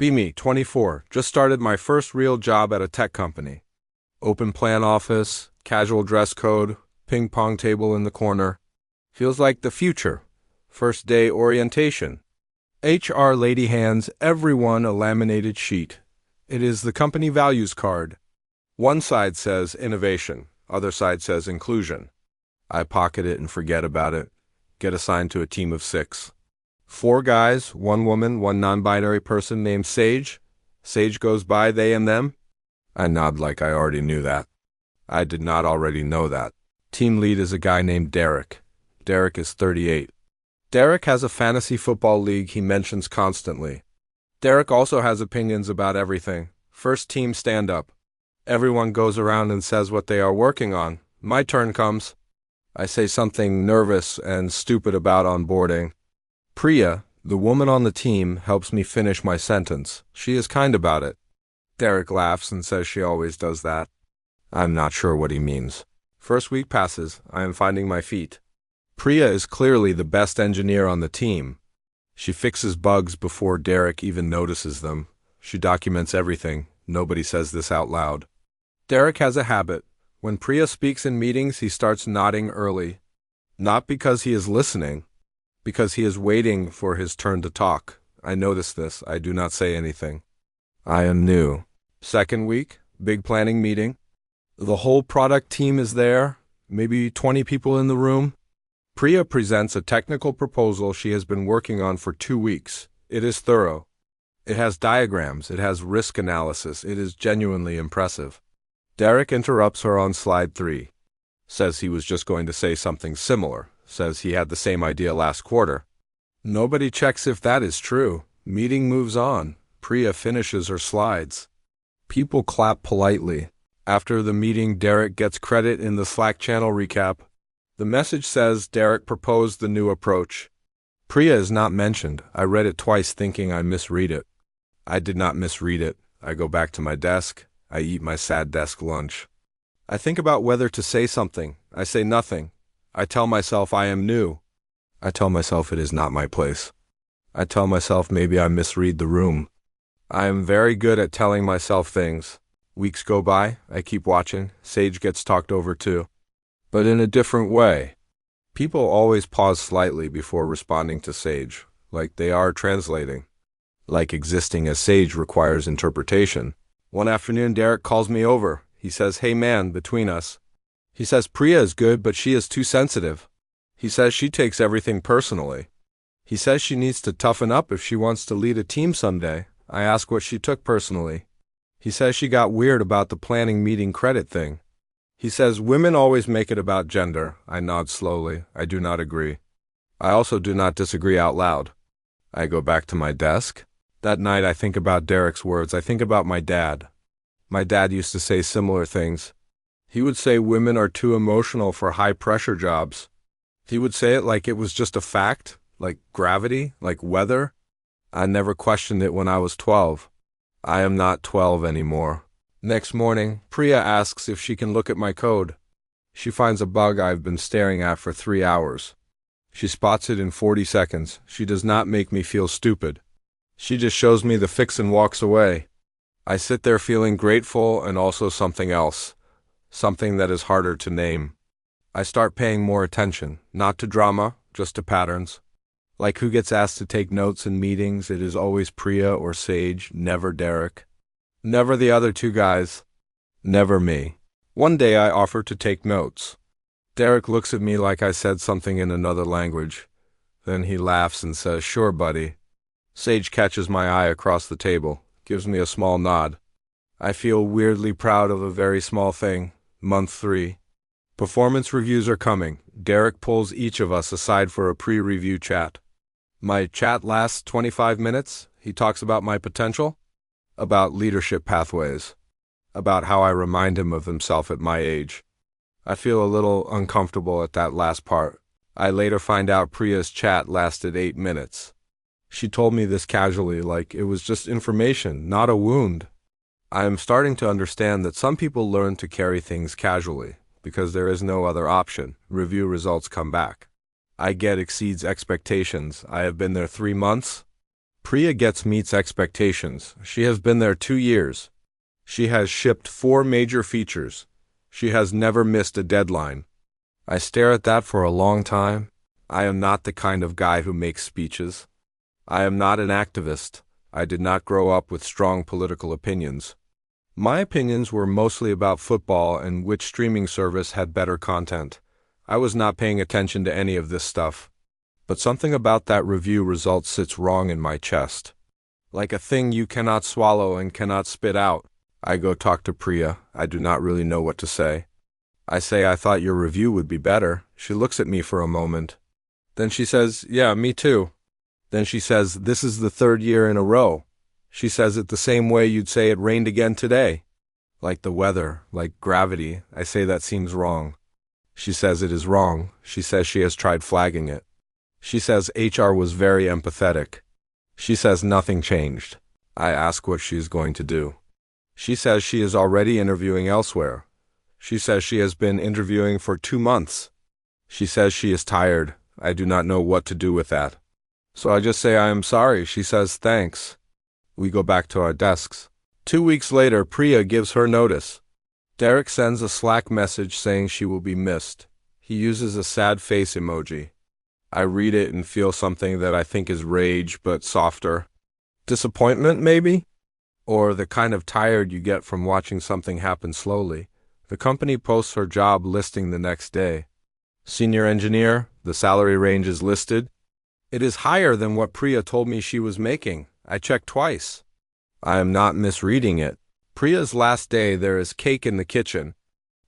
Be me, 24. Just started my first real job at a tech company. Open plan office, casual dress code, ping pong table in the corner. Feels like the future. First day orientation. HR lady hands everyone a laminated sheet. It is the company values card. One side says innovation, other side says inclusion. I pocket it and forget about it. Get assigned to a team of 6. 4 guys, 1 woman, 1 non-binary person named Sage. Sage goes by they and them. I nod like I already knew that. I did not already know that. Team lead is a guy named Derek. Derek is 38. Derek has a fantasy football league he mentions constantly. Derek also has opinions about everything. First team stand-up. Everyone goes around and says what they are working on. My turn comes. I say something nervous and stupid about onboarding. Priya, the woman on the team, helps me finish my sentence. She is kind about it. Derek laughs and says she always does that. I'm not sure what he means. First week passes. I am finding my feet. Priya is clearly the best engineer on the team. She fixes bugs before Derek even notices them. She documents everything. Nobody says this out loud. Derek has a habit. When Priya speaks in meetings, he starts nodding early. Not because he is listening, because he is waiting for his turn to talk. I notice this. I do not say anything. I am new. Second week, big planning meeting. The whole product team is there, maybe 20 people in the room. Priya presents a technical proposal she has been working on for 2 weeks. It is thorough. It has diagrams. It has risk analysis. It is genuinely impressive. Derek interrupts her on slide 3. Says he was just going to say something similar. Says he had the same idea last quarter. Nobody checks if that is true. Meeting moves on. Priya finishes her slides. People clap politely. After the meeting, Derek gets credit in the Slack channel recap. The message says Derek proposed the new approach. Priya is not mentioned. I read it twice thinking I misread it. I did not misread it. I go back to my desk. I eat my sad desk lunch. I think about whether to say something. I say nothing. I tell myself I am new. I tell myself it is not my place. I tell myself maybe I misread the room. I am very good at telling myself things. Weeks go by. I keep watching. Sage gets talked over too. But in a different way. People always pause slightly before responding to Sage, like they are translating. Like existing as Sage requires interpretation. One afternoon, Derek calls me over. He says, "Hey man," between us. He says Priya is good, but she is too sensitive. He says she takes everything personally. He says she needs to toughen up if she wants to lead a team someday. I ask what she took personally. He says she got weird about the planning meeting credit thing. He says women always make it about gender. I nod slowly. I do not agree. I also do not disagree out loud. I go back to my desk. That night I think about Derek's words. I think about my dad. My dad used to say similar things. He would say women are too emotional for high-pressure jobs. He would say it like it was just a fact, like gravity, like weather. I never questioned it when I was 12. I am not 12 anymore. Next morning, Priya asks if she can look at my code. She finds a bug I've been staring at for 3 hours. She spots it in 40 seconds. She does not make me feel stupid. She just shows me the fix and walks away. I sit there feeling grateful and also something else. Something that is harder to name. I start paying more attention, not to drama, just to patterns. Like who gets asked to take notes in meetings, it is always Priya or Sage, never Derek. Never the other 2 guys. Never me. One day I offer to take notes. Derek looks at me like I said something in another language. Then he laughs and says, "Sure, buddy." Sage catches my eye across the table, gives me a small nod. I feel weirdly proud of a very small thing. Month 3. Performance reviews are coming. Derek pulls each of us aside for a pre-review chat. My chat lasts 25 minutes. He talks about my potential, about leadership pathways, about how I remind him of himself at my age. I feel a little uncomfortable at that last part. I later find out Priya's chat lasted 8 minutes. She told me this casually, like it was just information, not a wound. I am starting to understand that some people learn to carry things casually, because there is no other option. Review results come back. I get exceeds expectations. I have been there 3 months. Priya meets expectations. She has been there 2 years. She has shipped 4 major features. She has never missed a deadline. I stare at that for a long time. I am not the kind of guy who makes speeches. I am not an activist. I did not grow up with strong political opinions. My opinions were mostly about football and which streaming service had better content. I was not paying attention to any of this stuff. But something about that review result sits wrong in my chest. Like a thing you cannot swallow and cannot spit out. I go talk to Priya. I do not really know what to say. I say, I thought your review would be better. She looks at me for a moment. Then she says, yeah, me too. Then she says, this is the 3rd year in a row. She says it the same way you'd say it rained again today. Like the weather, like gravity. I say that seems wrong. She says it is wrong. She says she has tried flagging it. She says HR was very empathetic. She says nothing changed. I ask what she is going to do. She says she is already interviewing elsewhere. She says she has been interviewing for 2 months. She says she is tired. I do not know what to do with that. So I just say I am sorry. She says thanks. We go back to our desks. 2 weeks later, Priya gives her notice. Derek sends a Slack message saying she will be missed. He uses a sad face emoji. I read it and feel something that I think is rage, but softer. Disappointment, maybe? Or the kind of tired you get from watching something happen slowly. The company posts her job listing the next day. Senior engineer, the salary range is listed. It is higher than what Priya told me she was making. I checked twice. I am not misreading it. Priya's last day, there is cake in the kitchen.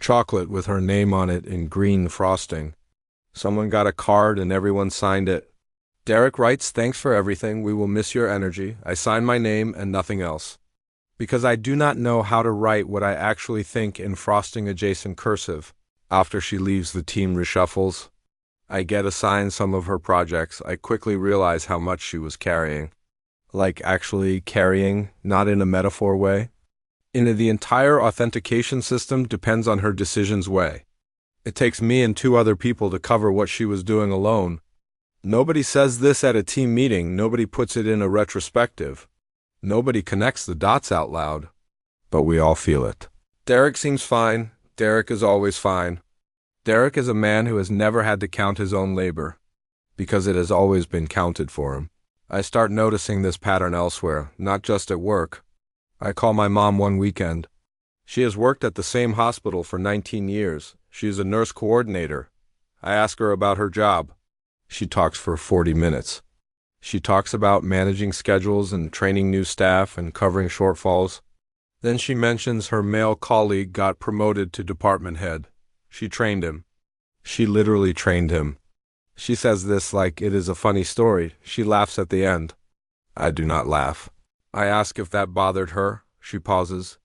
Chocolate with her name on it in green frosting. Someone got a card and everyone signed it. Derek writes, thanks for everything. We will miss your energy. I sign my name and nothing else. Because I do not know how to write what I actually think in frosting adjacent cursive. After she leaves, the team reshuffles. I get assigned some of her projects. I quickly realize how much she was carrying. Like actually carrying, not in a metaphor way. The entire authentication system depends on her decisions way. It takes me and 2 other people to cover what she was doing alone. Nobody says this at a team meeting. Nobody puts it in a retrospective. Nobody connects the dots out loud. But we all feel it. Derek seems fine. Derek is always fine. Derek is a man who has never had to count his own labor, because it has always been counted for him. I start noticing this pattern elsewhere, not just at work. I call my mom one weekend. She has worked at the same hospital for 19 years. She is a nurse coordinator. I ask her about her job. She talks for 40 minutes. She talks about managing schedules and training new staff and covering shortfalls. Then she mentions her male colleague got promoted to department head. She trained him. She literally trained him. She says this like it is a funny story. She laughs at the end. I do not laugh. I ask if that bothered her. She pauses.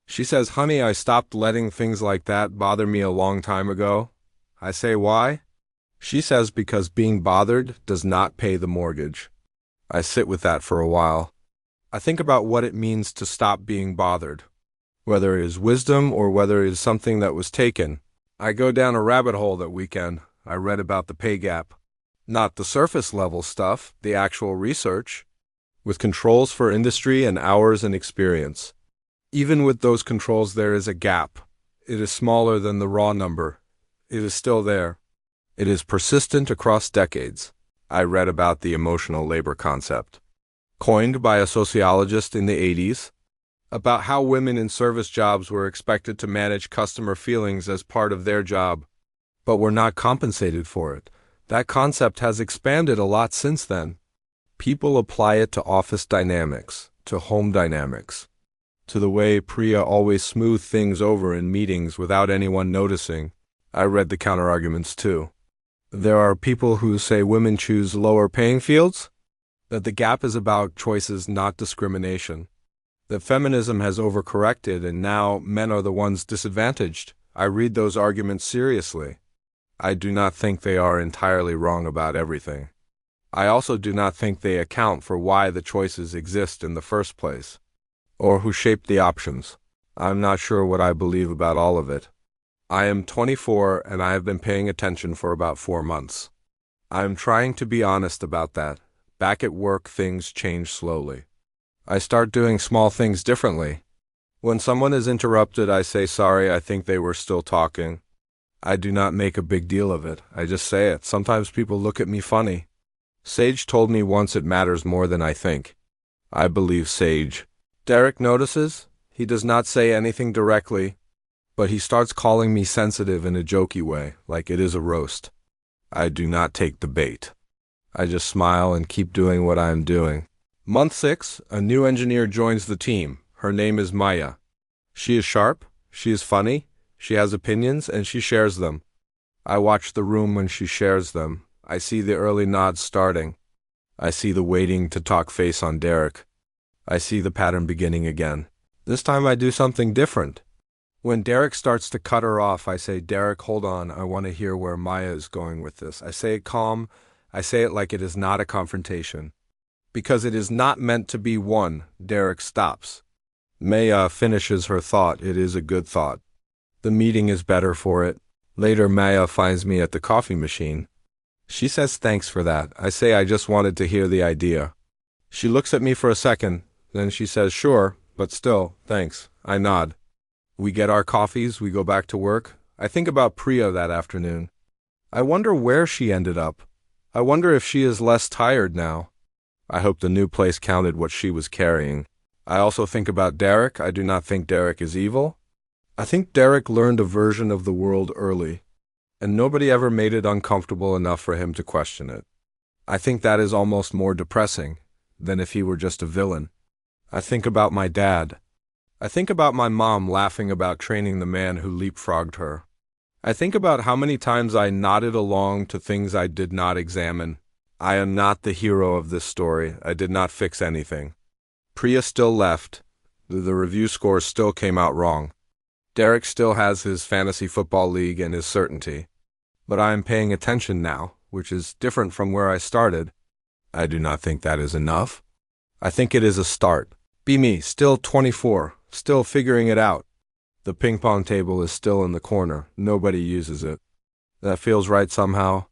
She says, honey, I stopped letting things like that bother me a long time ago. I say, why? She says because being bothered does not pay the mortgage. I sit with that for a while. I think about what it means to stop being bothered, whether it is wisdom or whether it is something that was taken. I go down a rabbit hole that weekend. I read about the pay gap. Not the surface level stuff, the actual research, with controls for industry and hours and experience. Even with those controls, there is a gap. It is smaller than the raw number. It is still there. It is persistent across decades. I read about the emotional labor concept, coined by a sociologist in the 80s, about how women in service jobs were expected to manage customer feelings as part of their job, but were not compensated for it. That concept has expanded a lot since then. People apply it to office dynamics, to home dynamics, to the way Priya always smoothed things over in meetings without anyone noticing. I read the counterarguments too. There are people who say women choose lower paying fields, that the gap is about choices, not discrimination, that feminism has overcorrected and now men are the ones disadvantaged. I read those arguments seriously. I do not think they are entirely wrong about everything. I also do not think they account for why the choices exist in the first place, or who shaped the options. I'm not sure what I believe about all of it. I am 24 and I have been paying attention for about 4 months. I am trying to be honest about that, Back at work, things change slowly. I start doing small things differently. When someone is interrupted, I say sorry, I think they were still talking. I do not make a big deal of it. I just say it. Sometimes people look at me funny. Sage told me once it matters more than I think. I believe Sage. Derek notices. He does not say anything directly, but he starts calling me sensitive in a jokey way, like it is a roast. I do not take the bait. I just smile and keep doing what I am doing. Month 6, a new engineer joins the team. Her name is Maya. She is sharp, she is funny, she has opinions, and she shares them. I watch the room when she shares them. I see the early nods starting. I see the waiting to talk face on Derek. I see the pattern beginning again. This time I do something different. When Derek starts to cut her off, I say, Derek, hold on, I want to hear where Maya is going with this. I say it calm. I say it like it is not a confrontation. Because it is not meant to be one, Derek stops. Maya finishes her thought. It is a good thought. The meeting is better for it. Later, Maya finds me at the coffee machine. She says thanks for that. I say I just wanted to hear the idea. She looks at me for a second. Then she says, sure, but still, thanks. I nod. We get our coffees, we go back to work. I think about Priya that afternoon. I wonder where she ended up. I wonder if she is less tired now. I hope the new place counted what she was carrying. I also think about Derek. I do not think Derek is evil. I think Derek learned a version of the world early, and nobody ever made it uncomfortable enough for him to question it. I think that is almost more depressing than if he were just a villain. I think about my dad. I think about my mom laughing about training the man who leapfrogged her. I think about how many times I nodded along to things I did not examine. I am not the hero of this story. I did not fix anything. Priya still left. The review scores still came out wrong. Derek still has his fantasy football league and his certainty. But I am paying attention now, which is different from where I started. I do not think that is enough. I think it is a start. Be me, still 24, still figuring it out. The ping pong table is still in the corner. Nobody uses it. That feels right somehow.